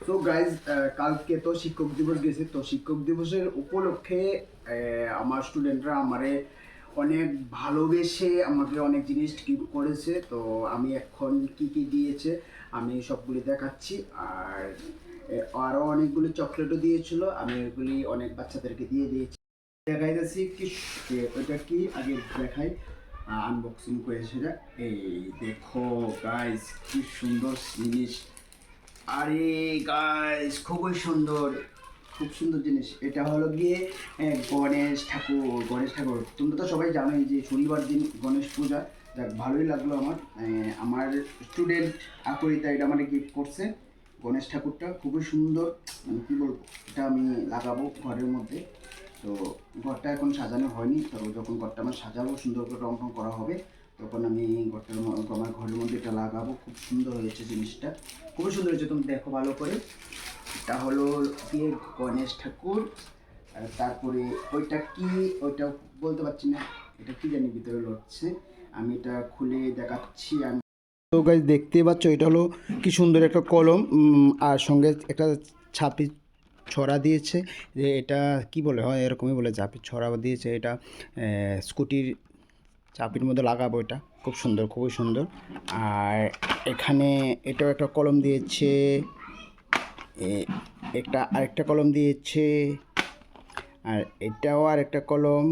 So guys, কালকে তো শিক্ষক দিবস গেছে। তো শিক্ষক দিবসের উপলক্ষে আমার স্টুডেন্টরা আমারে অনেক ভালোবেসে আমাকে অনেক জিনিস গিফট করেছে। তো আমি এখন কি কি দিয়েছে আমি সবগুলি দেখাচ্ছি। আর আরও অনেকগুলি চকলেটও দিয়েছিল, আমি ওইগুলি অনেক বাচ্চাদেরকে দিয়ে দিয়েছি। দেখাই যাচ্ছি কি ওইটা কি আগে দেখাই, আনবক্সিং করে সেটা। এই দেখো গাইজ, কি সুন্দর জিনিস। আরে গাইস, খুবই সুন্দর, খুব সুন্দর জিনিস। এটা হলো গিয়ে গণেশ ঠাকুর। তোমরা তো সবাই জানোই যে শনিবার দিন গণেশ পূজা। যাক, ভালোই লাগলো আমার। আমার স্টুডেন্ট আকরিতা এটা আমাকে গিফট করছে। গণেশ ঠাকুরটা খুবই সুন্দর, মানে কী বলবো, এটা আমি লাগাবো ঘরের মধ্যে। তো ঘরটা এখন সাজানো হয়নি, তো যখন ঘরটা আমার সাজাবো, সুন্দর করে রং টং করা হবে, তখন আমি আমার ঘরের মধ্যে এটা লাগাবো। খুব সুন্দর হয়েছে জিনিসটা, খুবই সুন্দর হয়েছে। তুমি দেখো ভালো করে। এটা হলো দিয়ে গণেশ ঠাকুর। আর তারপরে ওইটা কি, ওইটা বলতে পারছি না, এটা কি জানি ভিতরে লড়ছে। আমি এটা খুলে দেখাচ্ছি। আমি তো গাইজ দেখতেই পাচ্ছ, এটা হলো কি সুন্দর একটা কলম, আর সঙ্গে একটা ছাপি ছড়া দিয়েছে। যে এটা কি বলে হয়, এরকমই বলে, ছাপি ছড়া দিয়েছে। এটা স্কুটির চাবির মধ্যে লাগাবো। এটা খুব সুন্দর, খুবই সুন্দর। আর এখানে এটাও একটা কলম দিয়েছে, একটা আরেকটা কলম দিয়েছে, আর এটাও আর একটা কলম,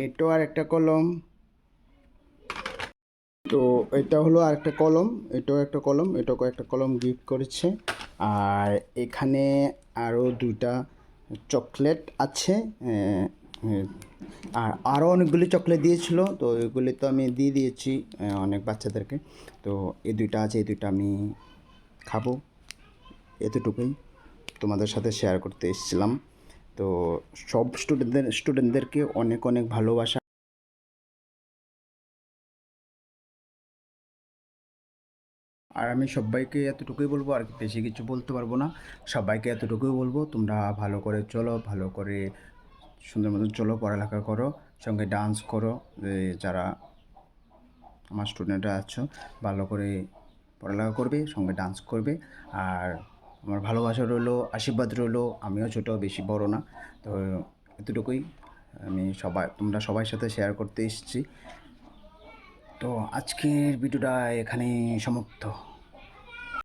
এটাও আর একটা কলম। তো এটা হলো আরেকটা কলম, এটাও একটা কলম, এটাও একটা কলম গিফট করেছে। আর এখানে আরও দুইটা চকলেট আছে। আর আরও অনেকগুলি চকলেট দিয়েছিল, তো এগুলি তো আমি দিয়ে দিয়েছি অনেক বাচ্চাদেরকে। তো এই দুইটা আছে, এই দুইটা আমি খাবো। এতটুকুই তোমাদের সাথে শেয়ার করতে এসেছিলাম। তো সব স্টুডেন্টদেরকে অনেক অনেক ভালোবাসা। আর আমি সবাইকে এতটুকুই বলবো, আর বেশি কিছু বলতে পারবো না। সবাইকে এতটুকুই বলবো, তোমরা ভালো করে চলো, ভালো করে সুন্দর মতন চলো, পড়ালেখা করো, সঙ্গে ডান্স করো। যারা আমার স্টুডেন্টরা আছো, ভালো করে পড়ালেখা করবে, সঙ্গে ডান্স করবে। আর আমার ভালোবাসা রইলো, আশীর্বাদ রইলো। আমিও ছোটো, বেশি বড় না। তো এতটুকুই আমি তোমরা সবার সাথে শেয়ার করতে এসেছি। তো আজকের ভিডিওটা এখানেই সমাপ্ত।